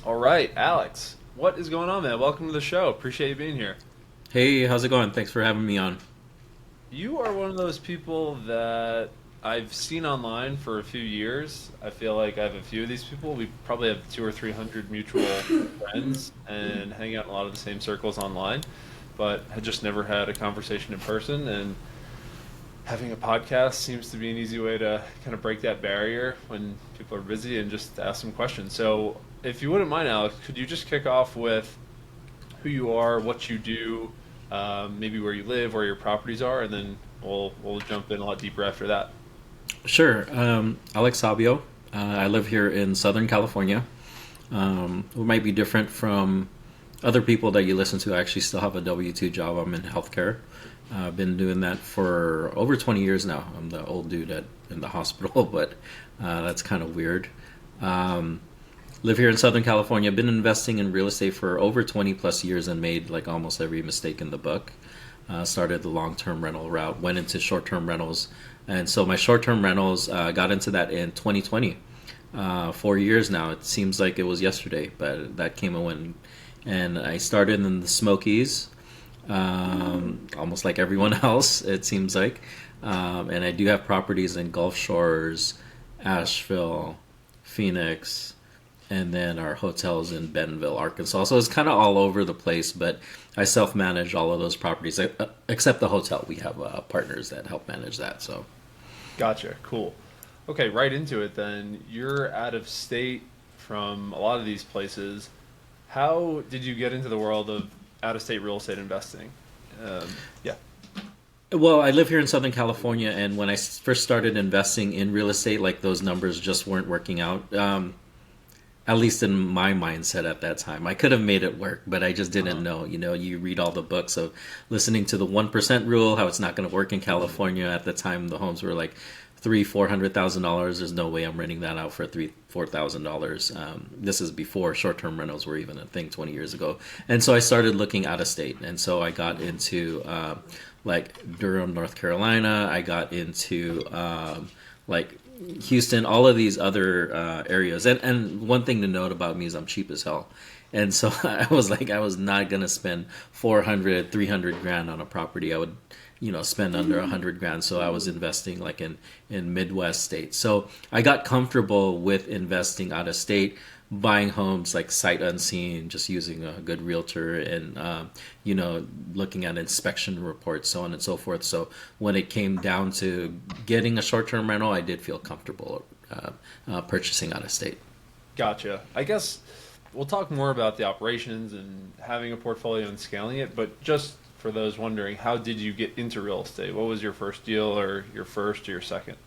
All right, Alex, what is going on, man? Welcome to the show. Appreciate you being here. Hey, how's it going? Thanks for having me on. You are one of those people that I've seen online for a few years. I feel like I have a few of these people. We probably have two or three hundred mutual friends and hang out in a lot of the same circles online, but had just never had a conversation in person. And having a podcast seems to be an easy way to kind of break that barrier when people are busy and just ask some questions. So, if you wouldn't mind, Alex, could you just kick off with who you are, what you do, maybe where you live, where your properties are, and then we'll jump in a lot deeper after that. Sure. Alex Sabio. I live here in Southern California. It might be different from other people that you listen to. I actually still have a W-2 job. I'm in healthcare. I've been doing that for over 20 years now. I'm the old dude in the hospital, but that's kind of weird. Um, Live here in Southern California. Been investing in real estate for over 20 plus years and made like almost every mistake in the book. Started the long term rental route, went into short term rentals. And so my short term rentals got into that in 2020. 4 years now. It seems like it was yesterday, but that came and went. And I started in the Smokies, almost like everyone else, it seems like. And I do have properties in Gulf Shores, Asheville, Phoenix, and then our hotels in Bentonville, Arkansas. So it's kind of all over the place, but I self manage all of those properties, except the hotel. We have partners that help manage that. So, Gotcha. Cool. Okay, right into it then. You're out of state from a lot of these places. How did you get into the world of out of state real estate investing? Yeah. well, I live here in Southern California, and when I first started investing in real estate, like those numbers just weren't working out. At least in my mindset at that time. I could have made it work, but I just didn't Uh-huh. know. You know, you read all the books of listening to the 1% rule, how it's not going to work in California. At the time, the homes were like $400,000. There's no way I'm renting that out for $4,000. This is before short-term rentals were even a thing 20 years ago. And so I started looking out of state, and so I got into like Durham, North Carolina. I got into like Houston, all of these other areas. And one thing to note about me is I'm cheap as hell. And so I was like, I was not going to spend 400, 300 grand on a property. I would, spend under 100 grand. So I was investing like in Midwest states. So I got comfortable with investing out of state, buying homes like sight unseen, just using a good realtor and, looking at inspection reports, so on and so forth. So when it came down to getting a short term rental, I did feel comfortable purchasing out of state. Gotcha. I guess we'll talk more about the operations and having a portfolio and scaling it, but just for those wondering, how did you get into real estate? What was your first deal or your first or your second?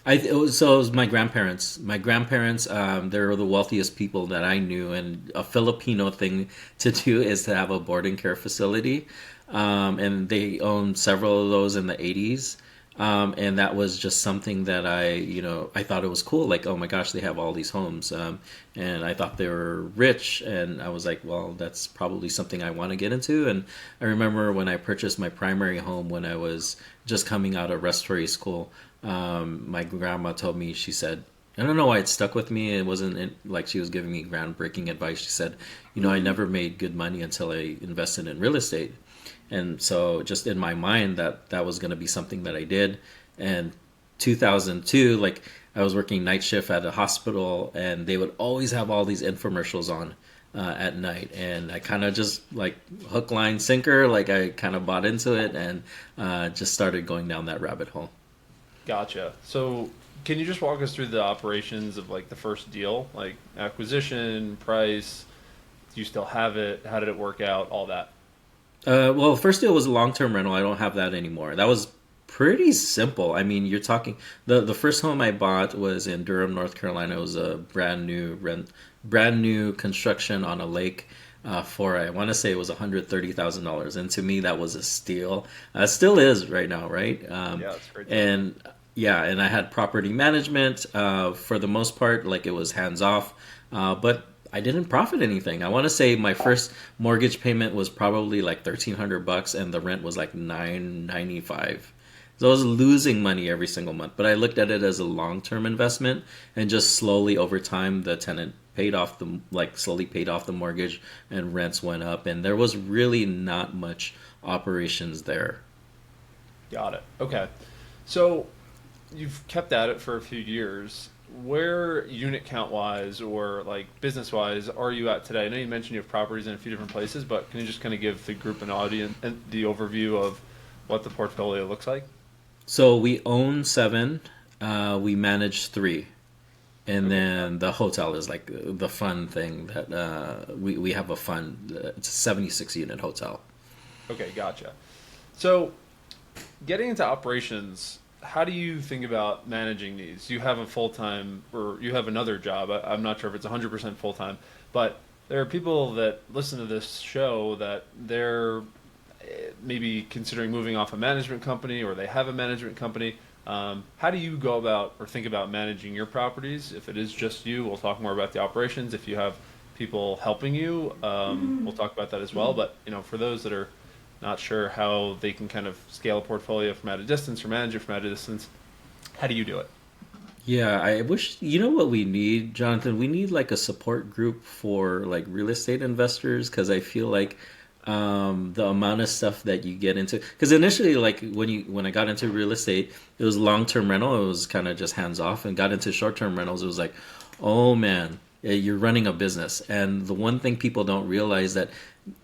So it was my grandparents. My grandparents, they were the wealthiest people that I knew, and a Filipino thing to do is to have a boarding care facility, and they owned several of those in the '80s. And that was just something that I thought it was cool. Like, oh my gosh, they have all these homes, and I thought they were rich, and I was like, well, that's probably something I want to get into. And I remember when I purchased my primary home when I was just coming out of respiratory school. My grandma told me, she said, I don't know why it stuck with me. It wasn't like she was giving me groundbreaking advice. She said, I never made good money until I invested in real estate. And so just in my mind that was going to be something that I did. And 2002, like I was working night shift at a hospital and they would always have all these infomercials on at night. And I kind of just like hook, line, sinker, like I kind of bought into it and just started going down that rabbit hole. Gotcha. So, can you just walk us through the operations of like the first deal, like acquisition, price? Do you still have it? How did it work out? All that. Well, first deal was a long term rental. I don't have that anymore. That was pretty simple. I mean, you're talking the first home I bought was in Durham, North Carolina. It was a brand new construction on a lake. For I want to say it was $130,000, and to me that was a steal. Still is right now, right? Yeah, it's a great deal. And yeah, and I had property management for the most part, like it was hands off, but I didn't profit anything. I want to say my first mortgage payment was probably like $1,300, and the rent was like $995. So I was losing money every single month. But I looked at it as a long-term investment, and just slowly over time, the tenant paid off the like slowly paid off the mortgage, and rents went up, and there was really not much operations there. Got it. Okay. So you've kept at it for a few years. Where unit count wise or like business wise are you at today? I know you mentioned you have properties in a few different places, but can you just kind of give the group an audience and the overview of what the portfolio looks like? So we own seven, we manage three, and Okay. then the hotel is like the fun thing that we have a fund. It's a 76 unit hotel. Okay, gotcha. So getting into operations, how do you think about managing these? You have a full time, or you have another job. I'm not sure if it's 100% full time, but there are people that listen to this show that they're maybe considering moving off a management company, or they have a management company. How do you go about or think about managing your properties? If it is just you, we'll talk more about the operations. If you have people helping you, we'll talk about that as well. But for those that are not sure how they can kind of scale a portfolio from at a distance or manage it from at a distance, how do you do it? Yeah, I wish, you know what we need, Jonathan? We need like a support group for like real estate investors, because I feel like the amount of stuff that you get into, because initially like when I got into real estate, it was long-term rental, it was kind of just hands off, and got into short-term rentals, it was like, oh man, you're running a business. And the one thing people don't realize, that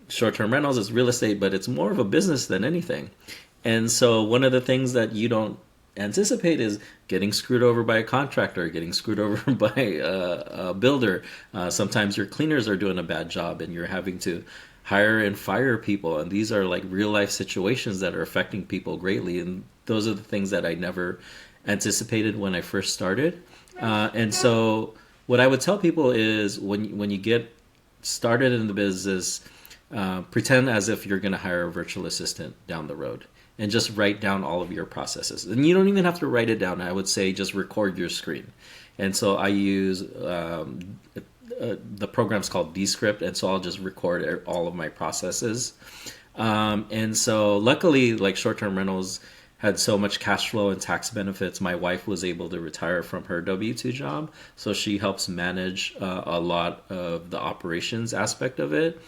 short-term rentals is real estate, but it's more of a business than anything. And so one of the things that you don't anticipate is getting screwed over by a contractor, getting screwed over by a builder. Sometimes your cleaners are doing a bad job, and you're having to hire and fire people. And these are like real life situations that are affecting people greatly. And those are the things that I never anticipated when I first started. And so what I would tell people is, when you get started in the business, pretend as if you're going to hire a virtual assistant down the road, and just write down all of your processes. And you don't even have to write it down. I would say just record your screen. And so I use the program's called Descript, and so I'll just record all of my processes. And so luckily, like short-term rentals had so much cash flow and tax benefits. My wife was able to retire from her W-2 job, so she helps manage a lot of the operations aspect of it.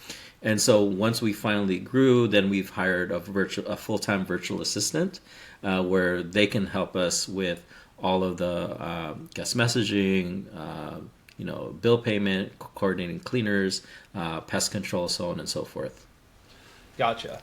And so once we finally grew, then we've hired a full-time virtual assistant, where they can help us with all of the guest messaging, bill payment, coordinating cleaners, pest control, so on and so forth. Gotcha.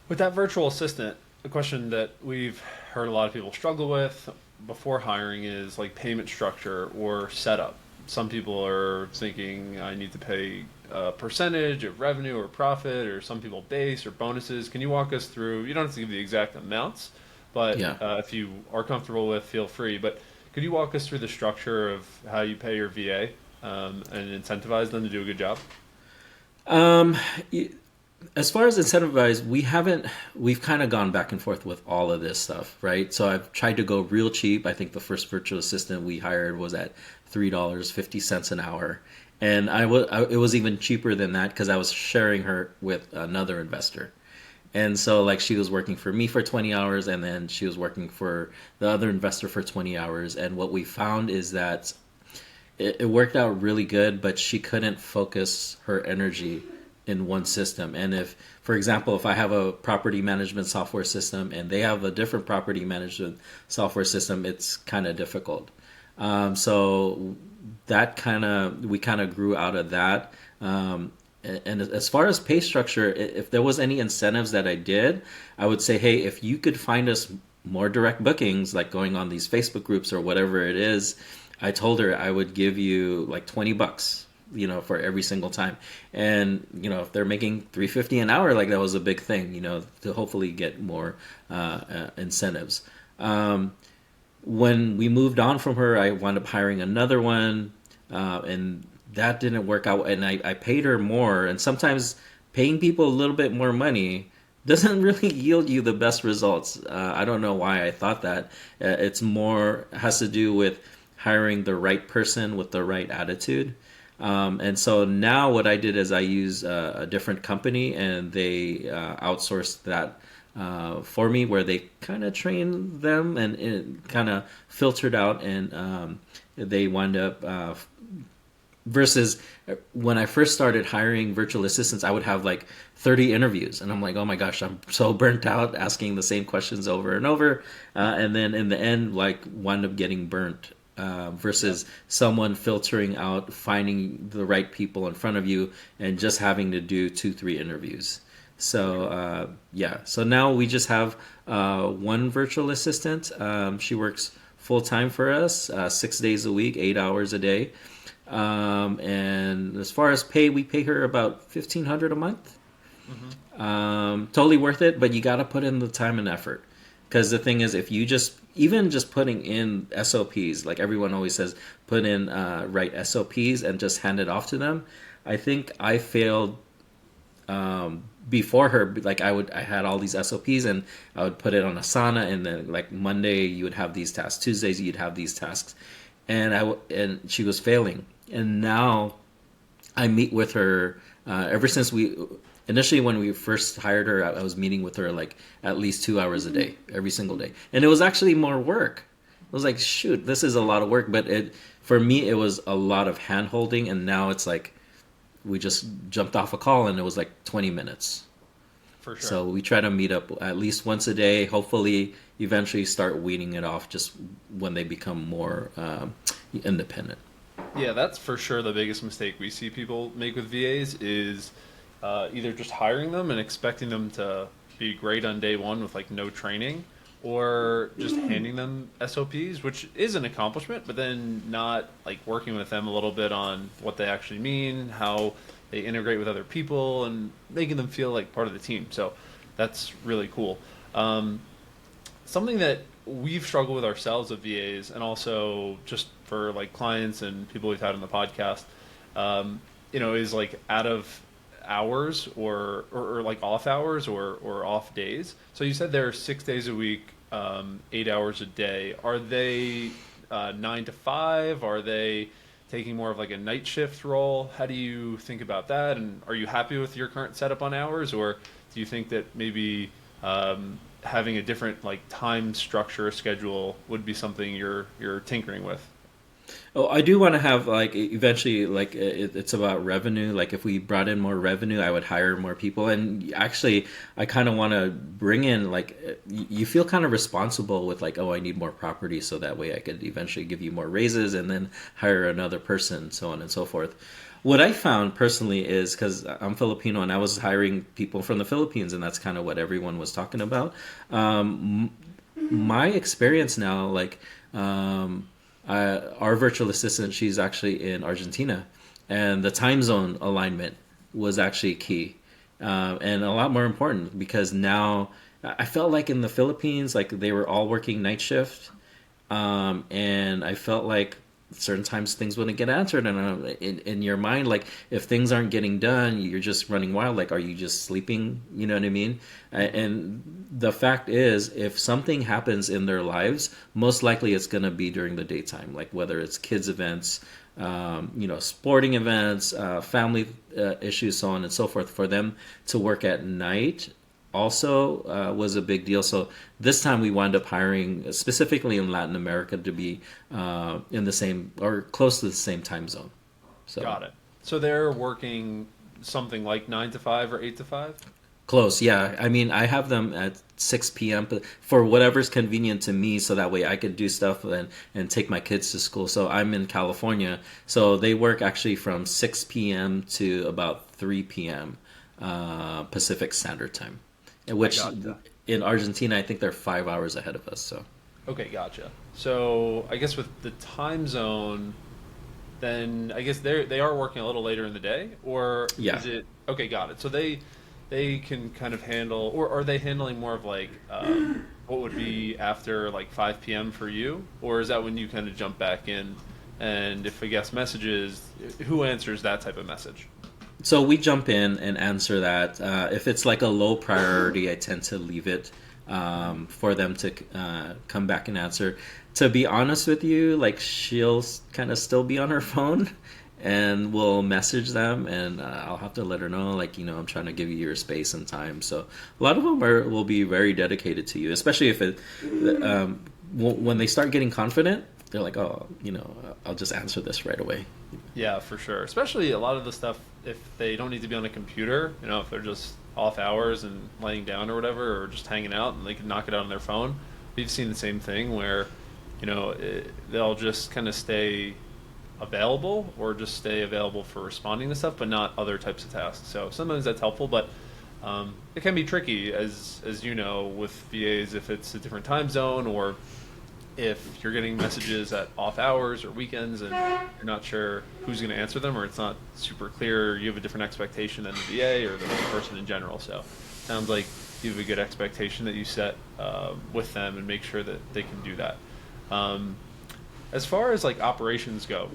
With that virtual assistant, a question that we've heard a lot of people struggle with before hiring is like payment structure or setup. Some people are thinking I need to pay a percentage of revenue or profit, or some people base or bonuses. Can you walk us through? You don't have to give the exact amounts, but Yeah. if you are comfortable with, feel free. But could you walk us through the structure of how you pay your VA, and incentivize them to do a good job? Um, y- as far as incentivized, we've kind of gone back and forth with all of this stuff, right? So I've tried to go real cheap. I think the first virtual assistant we hired was at $3.50 an hour. And it was even cheaper than that, because I was sharing her with another investor. And so like she was working for me for 20 hours, and then she was working for the other investor for 20 hours. And what we found is that it worked out really good, but she couldn't focus her energy in one system. And if, for example, if I have a property management software system and they have a different property management software system, it's kind of difficult. So we kind of grew out of that. And as far as pay structure, if there was any incentives that I did, I would say, hey, if you could find us more direct bookings, like going on these Facebook groups or whatever it is, I told her I would give you like $20, for every single time. And, if they're making $3.50 an hour, like that was a big thing, to hopefully get more incentives. When we moved on from her, I wound up hiring another one, and that didn't work out. And I paid her more. And sometimes paying people a little bit more money doesn't really yield you the best results. I don't know why I thought that. It's more has to do with hiring the right person with the right attitude. And so now what I did is I use a different company, and they outsourced that for me, where they kind of trained them and kind of filtered out, and they wind up versus when I first started hiring virtual assistants, I would have like 30 interviews, and I'm like, oh my gosh, I'm so burnt out asking the same questions over and over, and then in the end, like, wind up getting burnt. Versus someone filtering out, finding the right people in front of you, and just having to do 2-3 interviews. So so now we just have one virtual assistant. She works full time for us, 6 days a week, 8 hours a day. And as far as pay, we pay her about $1,500 a month. Totally worth it, but you got to put in the time and effort. Because the thing is, if you even just putting in SOPs, like everyone always says, put in write SOPs and just hand it off to them. I think I failed before her. Like I had all these SOPs, and I would put it on Asana, and then like Monday you would have these tasks, Tuesdays you'd have these tasks, and she was failing. And now I meet with her ever since initially, when we first hired her, I was meeting with her like at least 2 hours a day, every single day. And it was actually more work. I was like, shoot, this is a lot of work. But for me, it was a lot of hand holding. And now it's like we just jumped off a call and it was like 20 minutes. For sure. So we try to meet up at least once a day, hopefully eventually start weaning it off just when they become more independent. Yeah, that's for sure the biggest mistake we see people make with VAs is either just hiring them and expecting them to be great on day one with like no training, or just handing them SOPs, which is an accomplishment, but then not like working with them a little bit on what they actually mean, how they integrate with other people, and making them feel like part of the team. So that's really cool. Something that we've struggled with ourselves with VAs, and also just for like clients and people we've had on the podcast, is like out of hours or like off hours or off days. So you said they're 6 days a week, 8 hours a day. Are they 9 to 5? Are they taking more of like a night shift role? How do you think about that? And are you happy with your current setup on hours, or do you think that maybe having a different like time structure schedule would be something you're tinkering with? Oh, I do want to have like eventually like it's about revenue. Like if we brought in more revenue, I would hire more people. And actually, I kind of want to bring in like you feel kind of responsible with like, oh, I need more property, so that way I could eventually give you more raises and then hire another person, so on and so forth. What I found personally is, because I'm Filipino and I was hiring people from the Philippines, and that's kind of what everyone was talking about. My experience now, like. Our virtual assistant, she's actually in Argentina, and the time zone alignment was actually key, and a lot more important, because now I felt like in the Philippines, like they were all working night shift, and I felt like certain times things wouldn't get answered, and in your mind, like if things aren't getting done, you're just running wild. Like, are you just sleeping? You know what I mean? And the fact is, if something happens in their lives, most likely it's going to be during the daytime, like whether it's kids events, sporting events, family issues, so on and so forth. For them to work at night also was a big deal. So this time we wound up hiring specifically in Latin America to be in the same or close to the same time zone. So got it. So they're working something like 9 to 5 or 8 to 5? Close, yeah. I mean, I have them at 6 p.m. but for whatever's convenient to me, so that way I could do stuff and take my kids to school. So I'm in California, so they work actually from 6 p.m. to about 3 p.m. Pacific Standard Time. Which in Argentina, I think they're 5 hours ahead of us. So, okay, gotcha. So I guess with the time zone, then I guess they are working a little later in the day, or yeah. Is it okay? Got it. So they can kind of handle, or are they handling more of like what would be after like 5 p.m. for you, or is that when you kind of jump back in? And if a guest messages, who answers that type of message? So we jump in and answer that. If it's like a low priority, I tend to leave it for them to come back and answer. To be honest with you, like she'll kind of still be on her phone, and we'll message them, and I'll have to let her know, like, I'm trying to give you your space and time. So a lot of them will be very dedicated to you, especially if when they start getting confident, they're like, oh, I'll just answer this right away. Yeah, for sure. Especially a lot of the stuff, if they don't need to be on a computer, if they're just off hours and laying down or whatever, or just hanging out, and they can knock it out on their phone. We've seen the same thing where, they'll just kind of stay available, or just stay available for responding to stuff, but not other types of tasks. So sometimes that's helpful, but it can be tricky, as with VAs, if it's a different time zone, or if you're getting messages at off hours or weekends and you're not sure who's going to answer them, or it's not super clear, you have a different expectation than the VA or the person in general. So sounds like you have a good expectation that you set with them, and make sure that they can do that. As far as like operations go,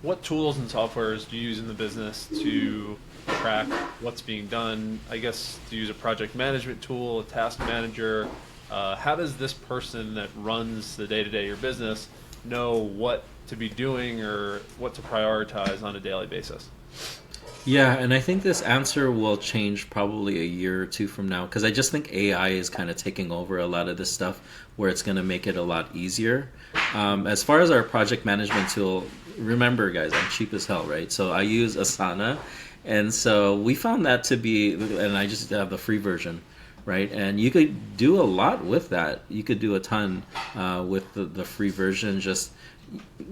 what tools and softwares do you use in the business to track what's being done? I guess, to use a project management tool, a task manager. How does this person that runs the day-to-day of your business know what to be doing or what to prioritize on a daily basis? Yeah, and I think this answer will change probably a year or two from now, because I just think AI is kind of taking over a lot of this stuff, where it's going to make it a lot easier. As far as our project management tool, remember, guys, I'm cheap as hell, right? So I use Asana, and so we found that to be, and I just have the free version, right? And you could do a lot with that. You could do a ton with the free version. Just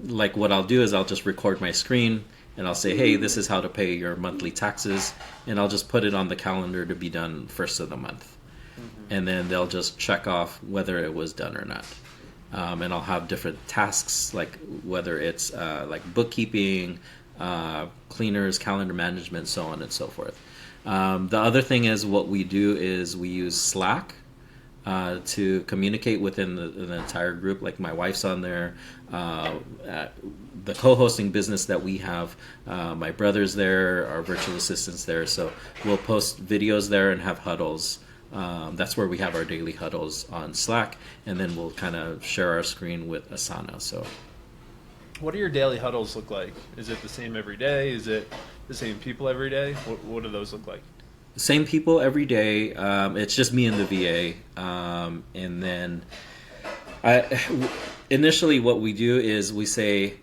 like, what I'll do is I'll just record my screen, and I'll say, hey, this is how to pay your monthly taxes, and I'll just put it on the calendar to be done first of the month. And then they'll just check off whether it was done or not. And I'll have different tasks, like whether it's like bookkeeping, cleaners, calendar management, so on and so forth. The other thing is, what we do is we use Slack to communicate within the entire group. Like, my wife's on there, the co-hosting business that we have, my brother's there, our virtual assistant's there. So we'll post videos there and have huddles. That's where we have our daily huddles on Slack, and then we'll kind of share our screen with Asana. So, what do your daily huddles look like? Is it the same every day? Is it the same people every day? What do those look like? Same people every day. It's just me and the VA. And then initially what we do is we say,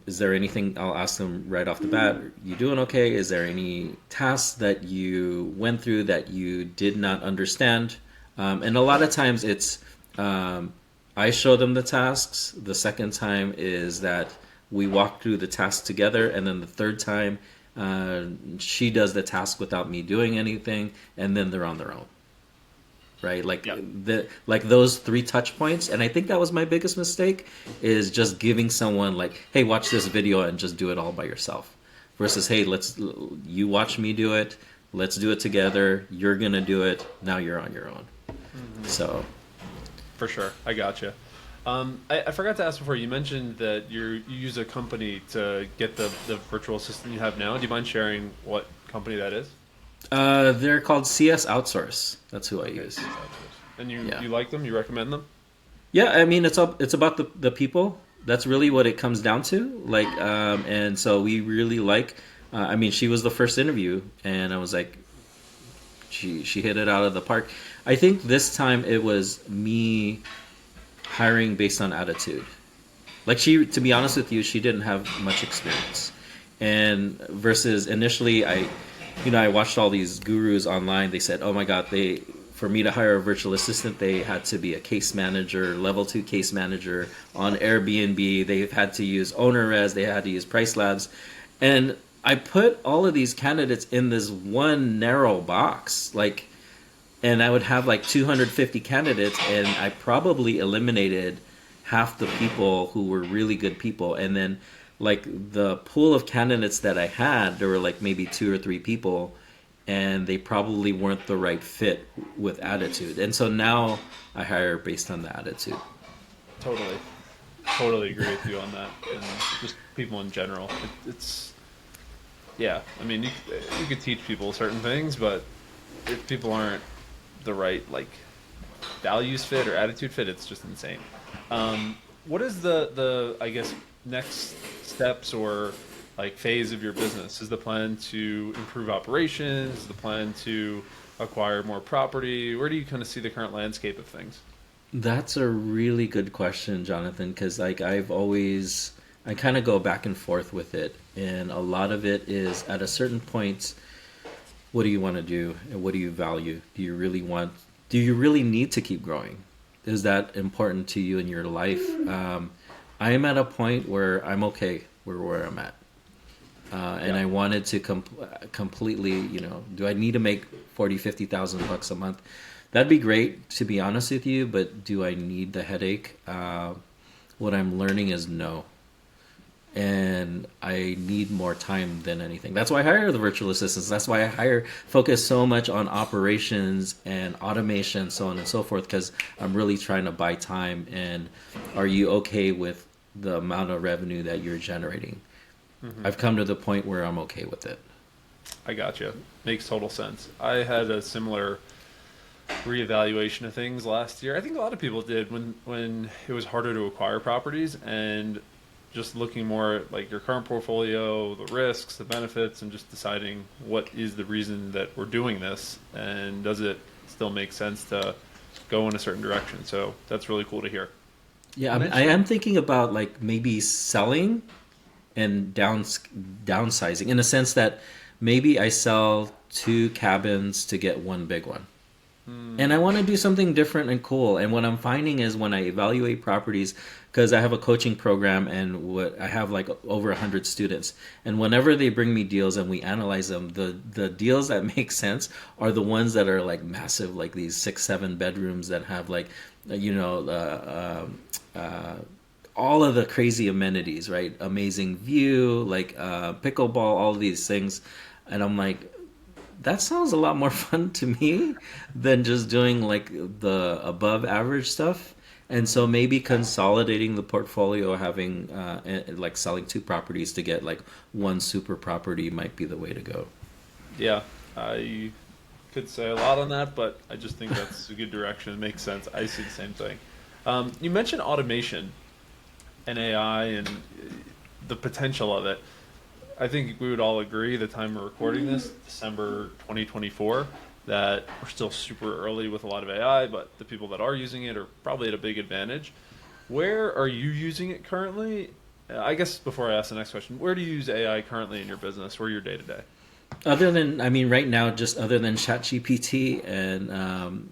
is there anything, I'll ask them right off the bat, you doing okay? Is there any tasks that you went through that you did not understand? And a lot of times it's, I show them the tasks. The second time is that we walk through the tasks together. And then the third time, she does the task without me doing anything, and then they're on their own, right? Like, yep. Like those 3 touch points. And I think that was my biggest mistake, is just giving someone like, hey, watch this video and just do it all by yourself, versus, hey, you watch me do it, let's do it together, you're gonna do it, now you're on your own. So for sure, I gotcha. I forgot to ask before, you mentioned that you use a company to get the virtual assistant you have now. Do you mind sharing what company that is? They're called CS Outsource. That's who I use. And you like them? You recommend them? Yeah, I mean, it's about the people. That's really what it comes down to. Like, and so we really like. I mean, she was the first interview, and I was like, she hit it out of the park. I think this time it was me hiring based on attitude. Like, to be honest with you, she didn't have much experience. And versus initially, I watched all these gurus online. They said, oh my God, for me to hire a virtual assistant, they had to be a case manager, level 2 case manager on Airbnb. They've had to use OwnerRes. They had to use Price Labs. And I put all of these candidates in this one narrow box. Like, and I would have like 250 candidates, and I probably eliminated half the people who were really good people. And then, like, the pool of candidates that I had, there were like maybe 2 or 3 people, and they probably weren't the right fit with attitude. And so now I hire based on the attitude. Totally agree with you on that. And just people in general. Yeah, I mean, you could teach people certain things, but if people aren't the right, like, values fit or attitude fit, it's just insane. What is the I guess, next steps or like phase of your business? Is the plan to improve operations? Is the plan to acquire more property? Where do you kind of see the current landscape of things? That's a really good question, Jonathan, because like I kind of go back and forth with it, and a lot of it is at a certain point, what do you want to do and what do you value? Do you really need to keep growing? Is that important to you in your life? I am at a point where I'm okay where I'm at. And Yeah, I wanted to completely, do I need to make 40, 50,000 bucks a month? That'd be great, to be honest with you, but do I need the headache? What I'm learning is no. And I need more time than anything. That's why I hire the virtual assistants. That's why focus so much on operations and automation, so on and so forth, because I'm really trying to buy time. And are you okay with the amount of revenue that you're generating? I've come to the point where I'm okay with it. I got you. Makes total sense. I had a similar reevaluation of things last year. I think a lot of people did when it was harder to acquire properties, and just looking more at like your current portfolio, the risks, the benefits, and just deciding what is the reason that we're doing this, and does it still make sense to go in a certain direction. So that's really cool to hear. Yeah, You I mentioned am thinking about like maybe selling and downsizing in a sense that maybe I sell two cabins to get one big one. And I want to do something different and cool. And what I'm finding is when I evaluate properties, because I have a coaching program and I have like over 100 students, and whenever they bring me deals and we analyze them, the deals that make sense are the ones that are like massive, like these 6, 7 bedrooms that have like, you know, all of the crazy amenities, right? Amazing view, like pickleball, all of these things. And I'm like, that sounds a lot more fun to me than just doing like the above average stuff. And so maybe consolidating the portfolio, having like selling two properties to get like one super property might be the way to go. Yeah, I could say a lot on that, but I just think that's a good direction. It makes sense. I see the same thing. You mentioned automation and AI and the potential of it. I think we would all agree the time we're recording this, December 2024, that we're still super early with a lot of AI, but the people that are using it are probably at a big advantage. Where are you using it currently? I guess before I ask the next question, where do you use AI currently in your business? Where are your day to day? Other than, I mean, right now, just other than ChatGPT and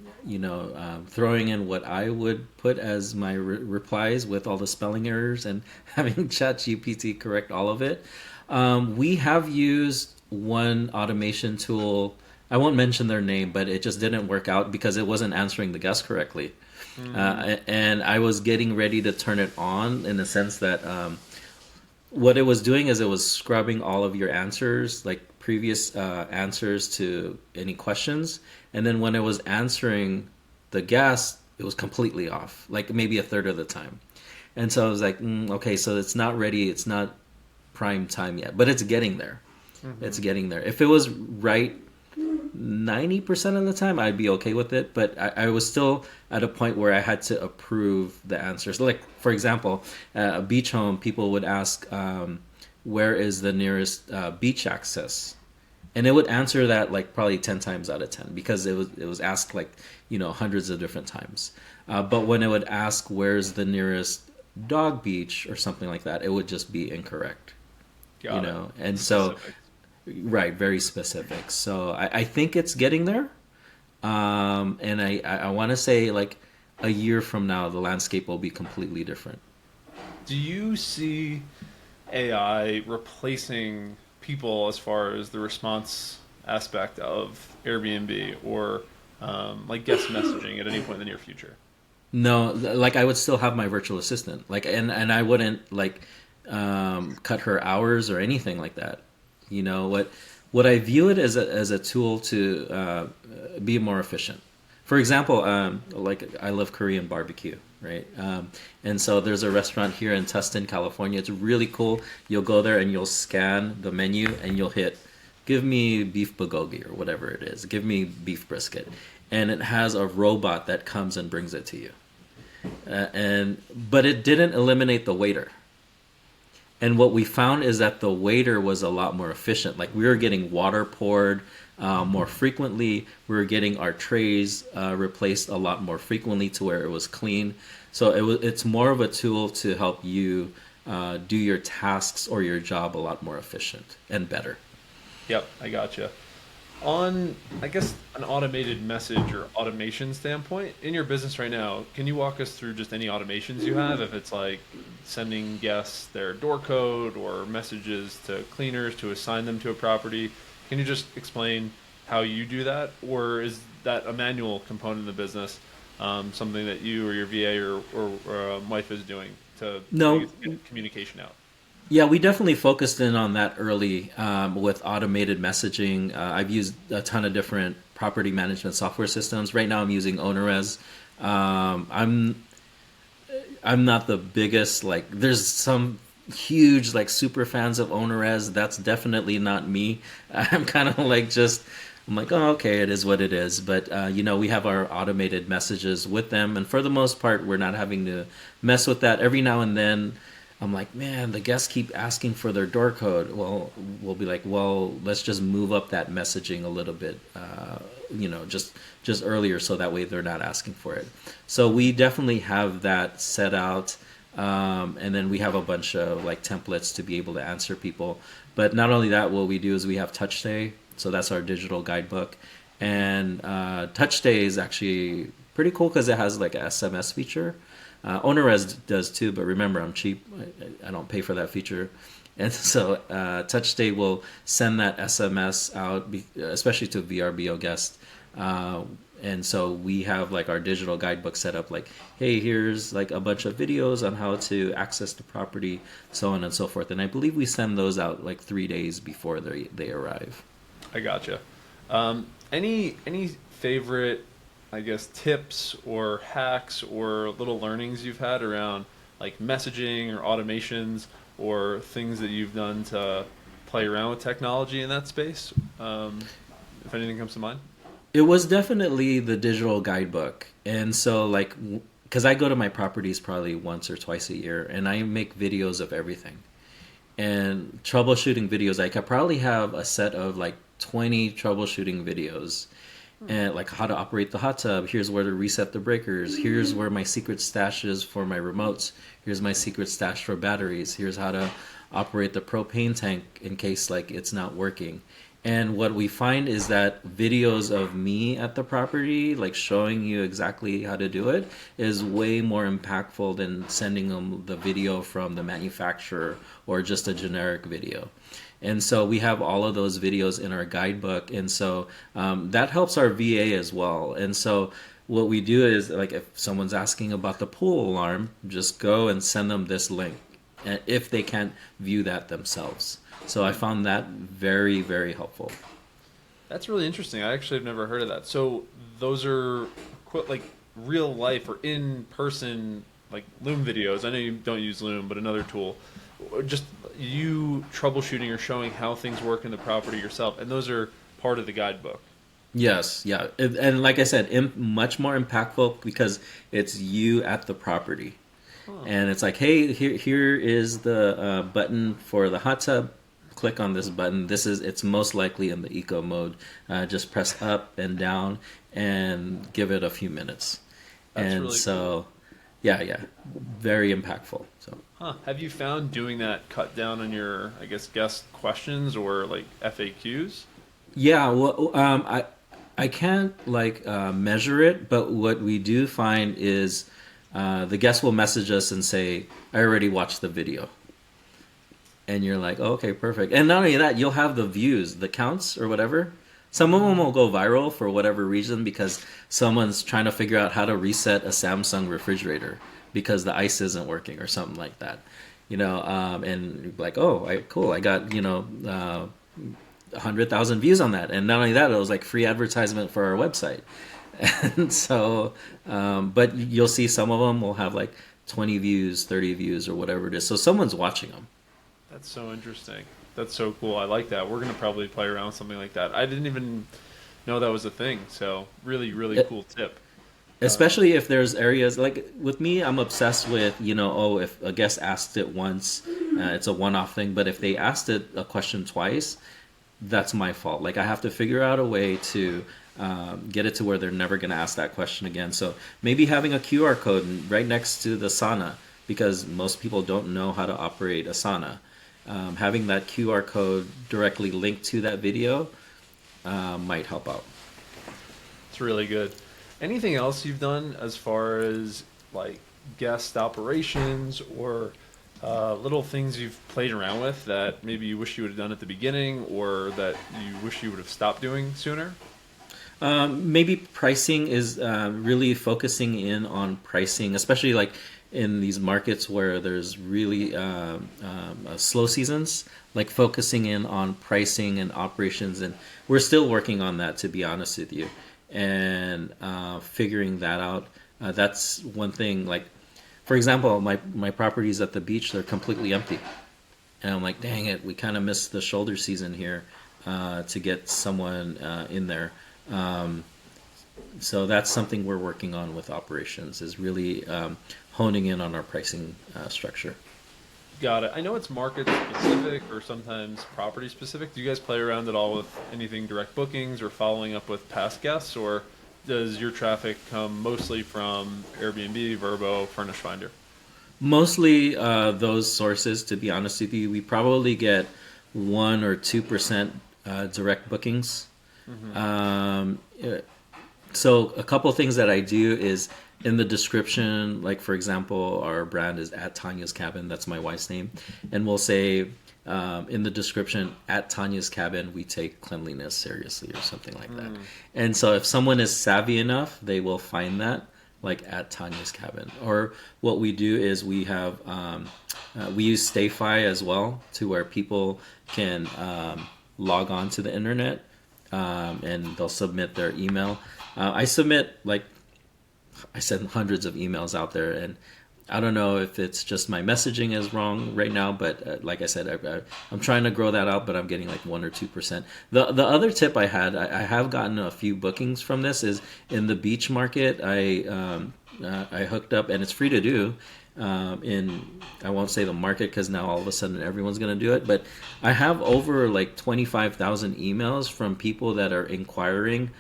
throwing in what I would put as my replies with all the spelling errors and having ChatGPT correct all of it. We have used one automation tool. I won't mention their name, but it just didn't work out because it wasn't answering the guest correctly. And I was getting ready to turn it on in the sense that what it was doing is it was scrubbing all of your answers, like previous answers to any questions. And then when it was answering the guest, it was completely off, like maybe a third of the time. And so I was like, okay, so it's not ready. It's not prime time yet, but it's getting there. It's getting there. If it was right 90% of the time, I'd be okay with it. But I was still at a point where I had to approve the answers. Like, for example, a beach home, people would ask, where is the nearest beach access? And it would answer that like probably 10 times out of 10 because it was asked like, hundreds of different times. But when it would ask, where's the nearest dog beach or something like that, it would just be incorrect. Got it. And Specific. right, very specific. So I think it's getting there. And I want to say like a year from now, the landscape will be completely different. Do you see AI replacing people as far as the response aspect of Airbnb or like guest messaging at any point in the near future? No, like I would still have my virtual assistant, like, and I wouldn't like cut her hours or anything like that. What I view it as a tool to be more efficient. For example, like I love Korean barbecue, right? And so there's a restaurant here in Tustin, California. It's really cool. You'll go there and you'll scan the menu and you'll hit, give me beef bulgogi or whatever it is. Give me beef brisket, and it has a robot that comes and brings it to you. But it didn't eliminate the waiter. And what we found is that the waiter was a lot more efficient. Like we were getting water poured more frequently. We were getting our trays replaced a lot more frequently to where it was clean. So it's more of a tool to help you do your tasks or your job a lot more efficient and better. Yep, I gotcha. On, I guess, an automated message or automation standpoint, in your business right now, can you walk us through just any automations you have? If it's like sending guests their door code or messages to cleaners to assign them to a property, can you just explain how you do that? Or is that a manual component of the business, something that you or your VA or wife is doing to, I No, guess, get communication out? yeah, we definitely focused in on that early with automated messaging. I've used a ton of different property management software systems. Right now, I'm using OwnerRes. I'm not the biggest like. There's some huge like super fans of OwnerRes. That's definitely not me. I'm kind of like just. I'm like, oh, okay, it is what it is. But we have our automated messages with them, and for the most part, we're not having to mess with that. Every now and then, I'm like, man, the guests keep asking for their door code. Well, we'll be like, well, let's just move up that messaging a little bit, just earlier, so that way they're not asking for it. So we definitely have that set out, and then we have a bunch of like templates to be able to answer people. But not only that, what we do is we have TouchStay, so that's our digital guidebook, and TouchStay is actually pretty cool because it has like a SMS feature. OwnerRes does too, but remember, I'm cheap. I don't pay for that feature. And so TouchStay will send that SMS out, especially to VRBO guests. And so we have like our digital guidebook set up like, hey, here's like a bunch of videos on how to access the property, so on and so forth. And I believe we send those out like 3 days before they arrive. I gotcha. Any favorite, I guess, tips or hacks or little learnings you've had around like messaging or automations or things that you've done to play around with technology in that space? If anything comes to mind. It was definitely the digital guidebook. And so like, because I go to my properties probably once or twice a year and I make videos of everything. And troubleshooting videos, I could probably have a set of like 20 troubleshooting videos, and like how to operate the hot tub. Here's where to reset the breakers. Here's where my secret stash is for my remotes. Here's my secret stash for batteries. Here's how to operate the propane tank in case like it's not working. And what we find is that videos of me at the property, like showing you exactly how to do it, is way more impactful than sending them the video from the manufacturer or just a generic video. And so we have all of those videos in our guidebook. And so that helps our VA as well. And so what we do is, like, if someone's asking about the pool alarm, just go and send them this link if they can't view that themselves. So I found that very, very helpful. That's really interesting. I actually have never heard of that. So those are like real life or in person like Loom videos. I know you don't use Loom, but another tool. Just you troubleshooting or showing how things work in the property yourself, and those are part of the guidebook. Yes, yeah. And like I said, much more impactful because it's you at the property. Huh. And it's like, hey, here is the button for the hot tub. Click on this button. It's most likely in the eco mode. Just press up and down and give it a few minutes. That's and really so, cool. Yeah, very impactful. So, have you found doing that cut down on your, I guess, guest questions or like FAQs? Yeah, well, I can't like measure it, but what we do find is the guests will message us and say, "I already watched the video." And you're like, oh, okay, perfect. And not only that, you'll have the views, the counts or whatever. Some of them will go viral for whatever reason because someone's trying to figure out how to reset a Samsung refrigerator because the ice isn't working or something like that. And like, oh, cool. I got, 100,000 views on that. And not only that, it was like free advertisement for our website. And so, but you'll see some of them will have like 20 views, 30 views or whatever it is. So someone's watching them. That's so interesting. That's so cool. I like that. We're going to probably play around with something like that. I didn't even know that was a thing. So really, really cool tip. Especially if there's areas like with me, I'm obsessed with, if a guest asked it once, It's a one-off thing. But if they asked it a question twice, that's my fault. Like I have to figure out a way to get it to where they're never going to ask that question again. So maybe having a QR code right next to the sauna, because most people don't know how to operate a sauna. Having that QR code directly linked to that video might help out. It's really good. Anything else you've done as far as like guest operations or little things you've played around with that maybe you wish you would have done at the beginning or that you wish you would have stopped doing sooner? Maybe pricing is really focusing in on pricing, especially like in these markets where there's really slow seasons, like focusing in on pricing and operations. And we're still working on that, to be honest with you, and figuring that out. That's one thing. Like, for example, my properties at the beach, they're completely empty. And I'm like, dang it, we kind of missed the shoulder season here to get someone in there. So that's something we're working on with operations, is really honing in on our pricing structure. Got it. I know it's market specific or sometimes property specific. Do you guys play around at all with anything direct bookings or following up with past guests, or does your traffic come mostly from Airbnb, Vrbo, Furnish Finder? Mostly those sources, to be honest with you. We probably get 1 or 2% direct bookings. So a couple of things that I do is in the description, like for example, our brand is at Tanya's Cabin. That's my wife's name. And we'll say in the description, at Tanya's Cabin, we take cleanliness seriously or something like that. And so if someone is savvy enough, they will find that, like at Tanya's Cabin. Or what we do is we have, we use StayFi as well, to where people can log on to the internet and they'll submit their email. I submit, like, I send hundreds of emails out there, and I don't know if it's just my messaging is wrong right now, but like I said, I'm trying to grow that out, but I'm getting like 1 or 2%. The other tip I had, I have gotten a few bookings from this, is in the beach market. I hooked up, and it's free to do. I won't say the market because now all of a sudden everyone's going to do it, but I have over like 25,000 emails from people that are inquiring.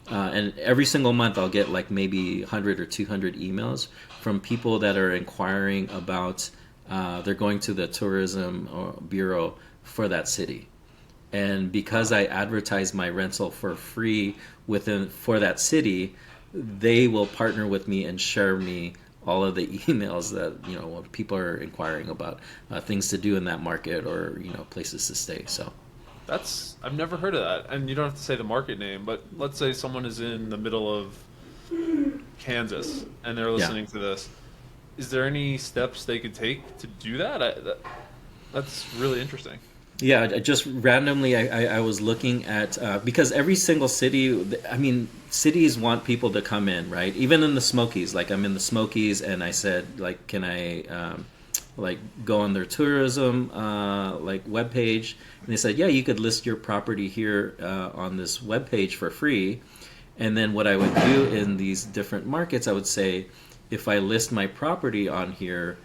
And every single month I'll get like maybe 100 or 200 emails from people that are inquiring about, they're going to the tourism bureau for that city. And because I advertise my rental for free for that city, they will partner with me and share me all of the emails that, when people are inquiring about things to do in that market or, places to stay. So. I've never heard of that. And you don't have to say the market name, but let's say someone is in the middle of Kansas and they're listening to this. Is there any steps they could take to do that? That's really interesting. Yeah, just randomly I was looking at, because every single city, cities want people to come in, right? Even in the Smokies, like I'm in the Smokies and I said, like, can I go on their tourism webpage, and they said, yeah, you could list your property here on this webpage for free. And then what I would do in these different markets, I would say, if I list my property on here,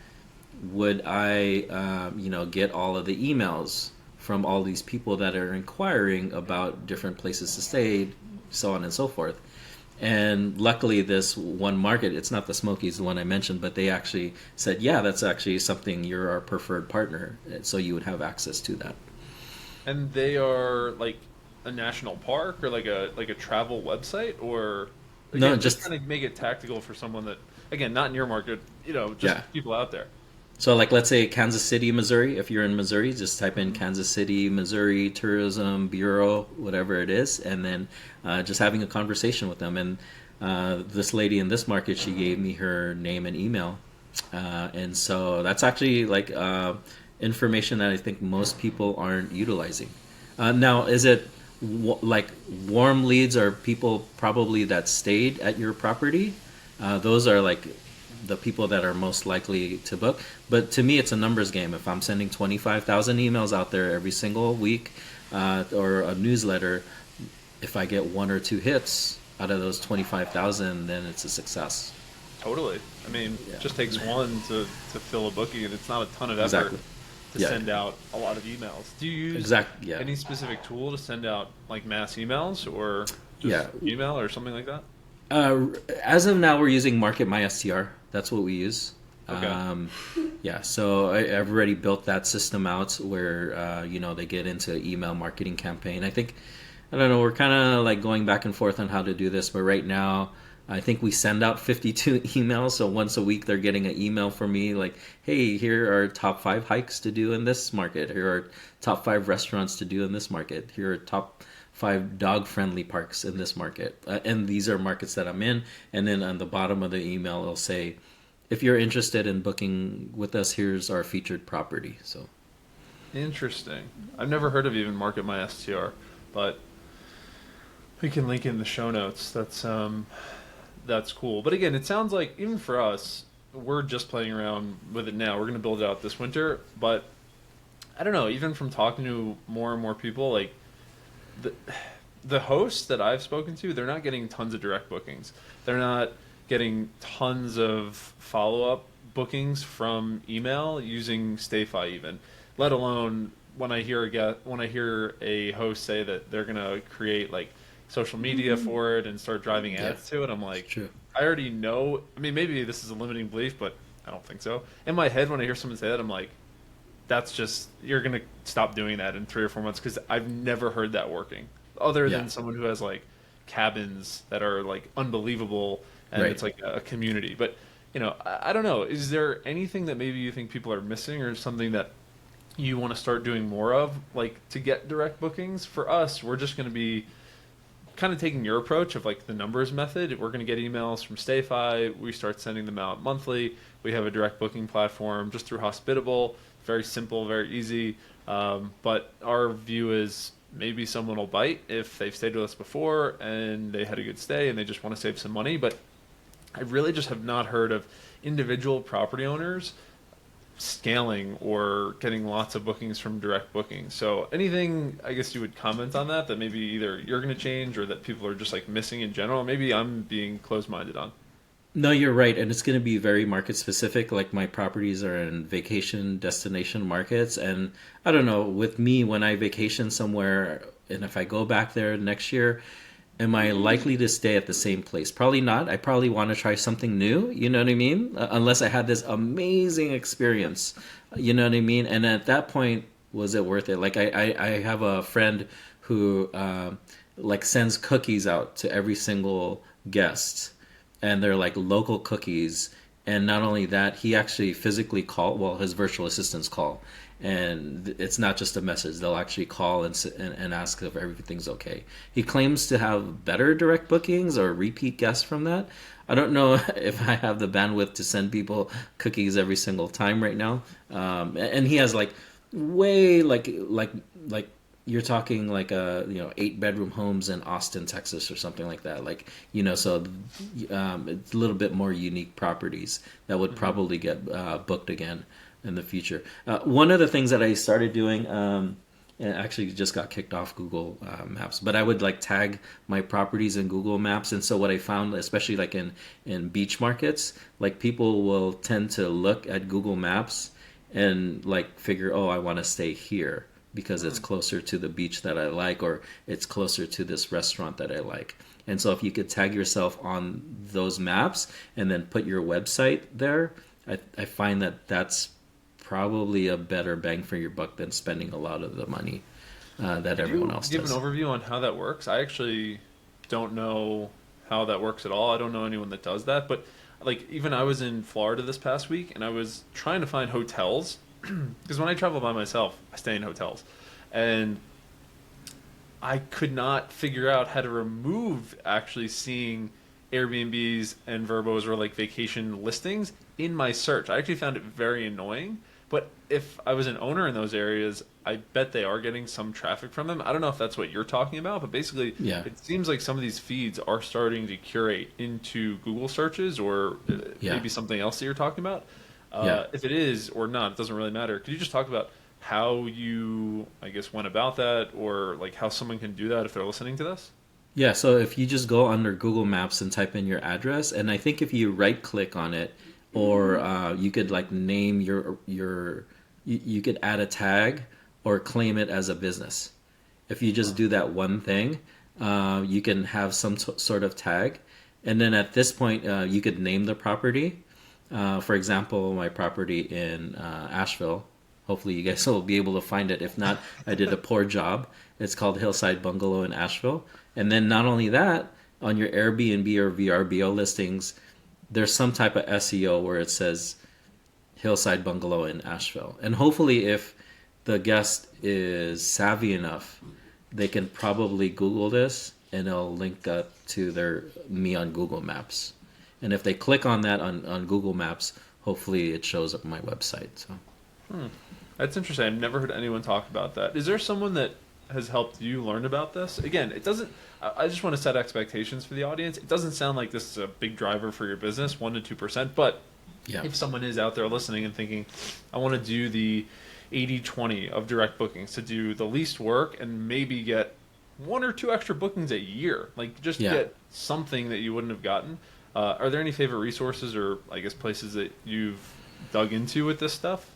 would I get all of the emails from all these people that are inquiring about different places to stay, so on and so forth. And luckily, this one market, it's not the Smokies, the one I mentioned, but they actually said, yeah, that's actually something, you're our preferred partner, so you would have access to that. And they are like a national park or like a travel website, or again, no, just trying to make it tactical for someone that, again, not in your market, people out there. So like, let's say Kansas City, Missouri. If you're in Missouri, just type in Kansas City, Missouri Tourism Bureau, whatever it is, and then just having a conversation with them. And this lady in this market, she gave me her name and email. And so that's actually like information that I think most people aren't utilizing. Now, is it like warm leads are people probably that stayed at your property? Those are like the people that are most likely to book. But to me, it's a numbers game. If I'm sending 25,000 emails out there every single week, or a newsletter, if I get 1 or 2 hits out of those 25,000, then it's a success. Totally. It just takes one to fill a booking, and it's not a ton of effort. Exactly. to Yeah. send out a lot of emails. Do you use Yeah. any specific tool to send out like mass emails, or just Yeah. email or something like that? Uh, as of now, we're using Market My STR. That's what we use. Okay. Yeah, so I've already built that system out where they get into email marketing campaign. I don't know, we're kind of like going back and forth on how to do this, but right now I think we send out 52 emails. So once a week they're getting an email from me like, hey, here are top 5 hikes to do in this market. Here are top 5 restaurants to do in this market. Here are top 5 dog friendly parks in this market. And these are markets that I'm in. And then on the bottom of the email, it'll say, if you're interested in booking with us, here's our featured property. So Interesting. I've never heard of even Market My STR, but we can link in the show notes. That's cool. But again, it sounds like even for us, we're just playing around with it now. We're going to build it out this winter, but I don't know, even from talking to more and more people, like the the hosts that I've spoken to, they're not getting tons of direct bookings. They're not getting tons of follow-up bookings from email using StayFi even, let alone when when I hear a host say that they're going to create like social media for it and start driving yeah, ads to it. I'm it's like, true. I already know. I mean, maybe this is a limiting belief, but I don't think so. In my head, when I hear someone say that, I'm like, that's just, you're going to stop doing that in 3 or 4 months, because I've never heard that working other Yeah. than someone who has like cabins that are like unbelievable and Right. it's like a community. But, I don't know. Is there anything that maybe you think people are missing, or something that you want to start doing more of, like to get direct bookings? For us, we're just going to be kind of taking your approach of like the numbers method. We're going to get emails from StayFi. We start sending them out monthly. We have a direct booking platform just through Hospitable. Very simple, very easy. But our view is maybe someone will bite if they've stayed with us before and they had a good stay and they just want to save some money. But I really just have not heard of individual property owners scaling or getting lots of bookings from direct bookings. So anything, I guess, you would comment on that maybe either you're going to change or that people are just like missing in general? Maybe I'm being closed-minded on. No, you're right, and it's going to be very market specific. Like my properties are in vacation destination markets, and I don't know, with me when I vacation somewhere, and if I go back there next year, am I likely to stay at the same place? Probably not. I probably want to try something new. You know what I mean? Unless I had this amazing experience. You know what I mean? And at that point, was it worth it? Like I have a friend who like sends cookies out to every single guest, and they're like local cookies. And not only that, he actually physically call. Well, his virtual assistants call, and it's not just a message. They'll actually call and ask if everything's okay. He claims to have better direct bookings or repeat guests from that. I don't know if I have the bandwidth to send people cookies every single time right now. And he has like way like you're talking like 8-bedroom homes in Austin, Texas, or something like that. Like so it's a little bit more unique properties that would probably get booked again in the future. One of the things that I started doing, and actually just got kicked off Google Maps, but I would like tag my properties in Google Maps. And so what I found, especially like in beach markets, like people will tend to look at Google Maps and like figure, oh, I want to stay here because it's closer to the beach that I like, or it's closer to this restaurant that I like. And so if you could tag yourself on those maps and then put your website there, I find that that's probably a better bang for your buck than spending a lot of the money that everyone else Give does. an overview on how that works? I actually don't know how that works at all. I don't know anyone that does that. But like, even I was in Florida this past week and I was trying to find hotels because when I travel by myself, I stay in hotels, and I could not figure out how to remove actually seeing Airbnbs and Verbos or like vacation listings in my search. I actually found it very annoying. But if I was an owner in those areas, I bet they are getting some traffic from them. I don't know if that's what you're talking about, but basically, Yeah. it seems like some of these feeds are starting to curate into Google searches, or Yeah. maybe something else that you're talking about. Yeah. If it is or not, it doesn't really matter. Could you just talk about how you, I guess, went about that, or like how someone can do that if they're listening to this? Yeah, so if you just go under Google Maps and type in your address, and I think if you right click on it, or you could like name your you could add a tag or claim it as a business. If you just do that one thing, you can have some sort of tag. And then at this point, you could name the property. For example, my property in Asheville. Hopefully, you guys will be able to find it. If not, I did a poor job. It's called Hillside Bungalow in Asheville. And then not only that, on your Airbnb or VRBO listings, there's some type of SEO where it says Hillside Bungalow in Asheville. And hopefully, if the guest is savvy enough, they can probably Google this and it'll link up to me on Google Maps. And if they click on that on Google Maps, hopefully it shows up on my website. So, That's interesting. I've never heard anyone talk about that. Is there someone that has helped you learn about this? Again, it doesn't. I just want to set expectations for the audience. It doesn't sound like this is a big driver for your business, 1 to 2%. But yeah. If someone is out there listening and thinking, I want to do the 80-20 of direct bookings, to do the least work and maybe get 1 or 2 extra bookings a year, like just get something that you wouldn't have gotten. Are there any favorite resources or I guess places that you've dug into with this stuff?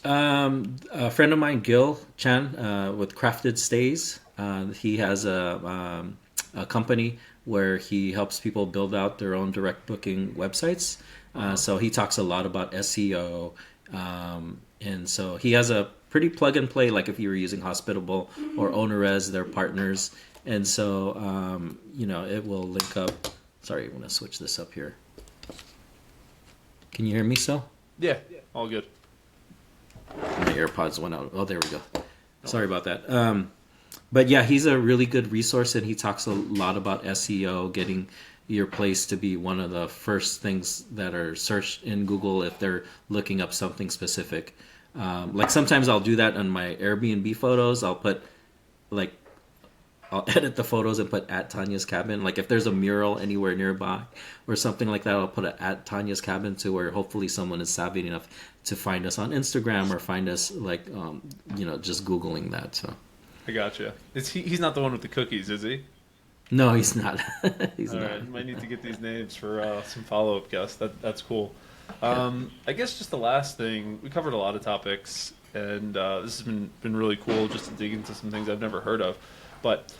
A friend of mine, Gil Chan, with Crafted Stays, he has a company where he helps people build out their own direct booking websites. So he talks a lot about SEO, and so he has a pretty plug and play, like if you were using Hospitable or OwnerRez, they're partners. And so, it will link up. Sorry, I'm going to switch this up here. Can you hear me still? Yeah, all good. My AirPods went out. Oh, there we go. Sorry about that. But yeah, he's a really good resource, and he talks a lot about SEO, getting your place to be one of the first things that are searched in Google if they're looking up something specific. Like sometimes I'll do that on my Airbnb photos. I'll edit the photos and put @Tanya's Cabin. Like if there's a mural anywhere nearby or something like that, I'll put @Tanya's Cabin to where hopefully someone is savvy enough to find us on Instagram or find us just Googling that. So I gotcha. He's not the one with the cookies, is he? No, he's not. He's All not. right, might need to get these names for some follow-up guests. That's cool. I guess just the last thing, we covered a lot of topics, and this has been really cool just to dig into some things I've never heard of. But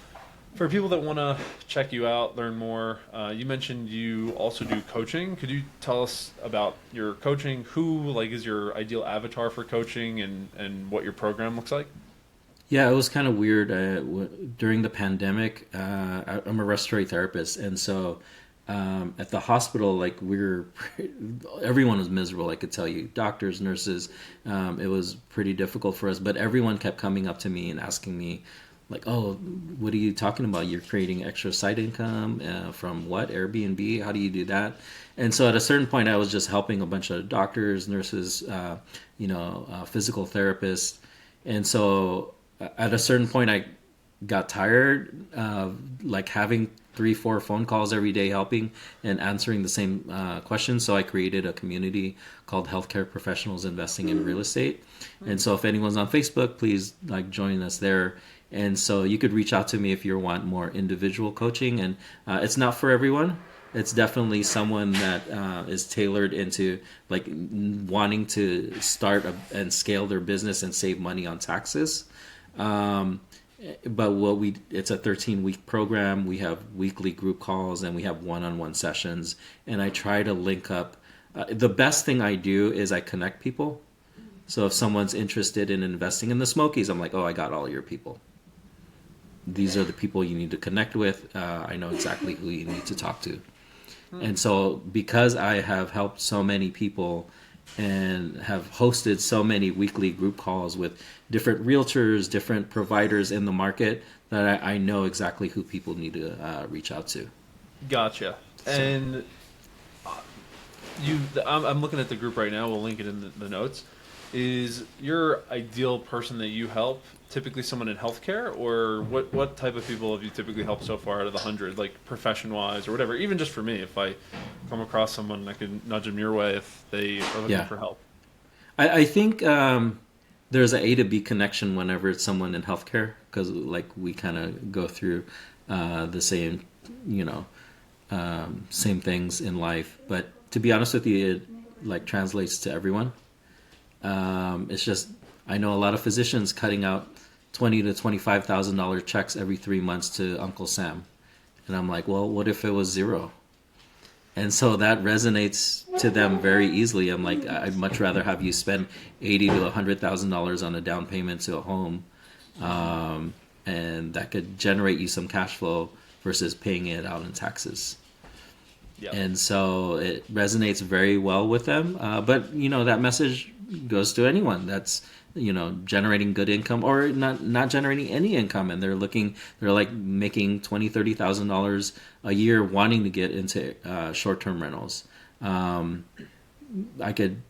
for people that want to check you out, learn more, you mentioned you also do coaching. Could you tell us about your coaching? Who is your ideal avatar for coaching, and what your program looks like? Yeah, it was kind of weird. During the pandemic, I'm a respiratory therapist, and so at the hospital, everyone was miserable. I could tell you, doctors, nurses, it was pretty difficult for us. But everyone kept coming up to me and asking me, "Oh, what are you talking about? You're creating extra side income from what? Airbnb? How do you do that?" And so at a certain point, I was just helping a bunch of doctors, nurses, physical therapists, and so at a certain point, I got tired of having 3-4 phone calls every day, helping and answering the same questions. So I created a community called Healthcare Professionals Investing in Real Estate. And so if anyone's on Facebook, please join us there. And so you could reach out to me if you want more individual coaching. And it's not for everyone. It's definitely someone that is tailored into wanting to start and scale their business and save money on taxes. But it's a 13-week program. We have weekly group calls and we have one-on-one sessions. And I try to link up. The best thing I do is I connect people. So if someone's interested in investing in the Smokies, I'm like, I got all your people. These are the people you need to connect with. I know exactly who you need to talk to. And so because I have helped so many people and have hosted so many weekly group calls with different realtors, different providers in the market, that I know exactly who people need to reach out to. Gotcha. And I'm looking at the group right now. We'll link it in the notes. Is your ideal person that you help typically someone in healthcare, or what type of people have you typically helped so far out of the 100, profession-wise or whatever? Even just for me, if I come across someone, I can nudge them your way if they are looking for help. I think there's an A to B connection whenever it's someone in healthcare, because we kind of go through the same, same things in life. But to be honest with you, it translates to everyone. It's just I know a lot of physicians cutting out $20,000 to $25,000 checks every 3 months to Uncle Sam, and I'm like, well, what if it was zero? And so that resonates to them very easily. I'm like, I'd much rather have you spend $80,000 to $100,000 on a down payment to a home, and that could generate you some cash flow versus paying it out in taxes. Yep. And so it resonates very well with them. But that message goes to anyone that's generating good income or not generating any income, and they're like making $20,000-$30,000 a year, wanting to get into short-term rentals. I could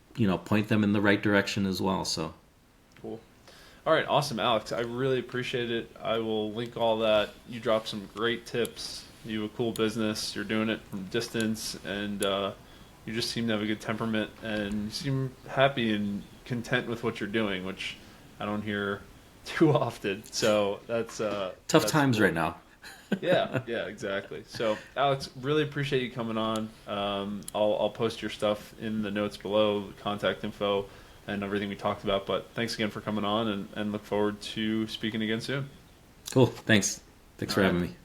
point them in the right direction as well. So Cool. All right, awesome, Alex. I really appreciate it. I will link all that. You dropped some great tips. You have a cool business. You're doing it from distance, and you just seem to have a good temperament, and you seem happy and content with what you're doing, which I don't hear too often. So that's tough times cool. right now. Yeah, exactly. So, Alex, really appreciate you coming on. I'll post your stuff in the notes below, contact info, and everything we talked about. But thanks again for coming on, and look forward to speaking again soon. Cool. Thanks for having me.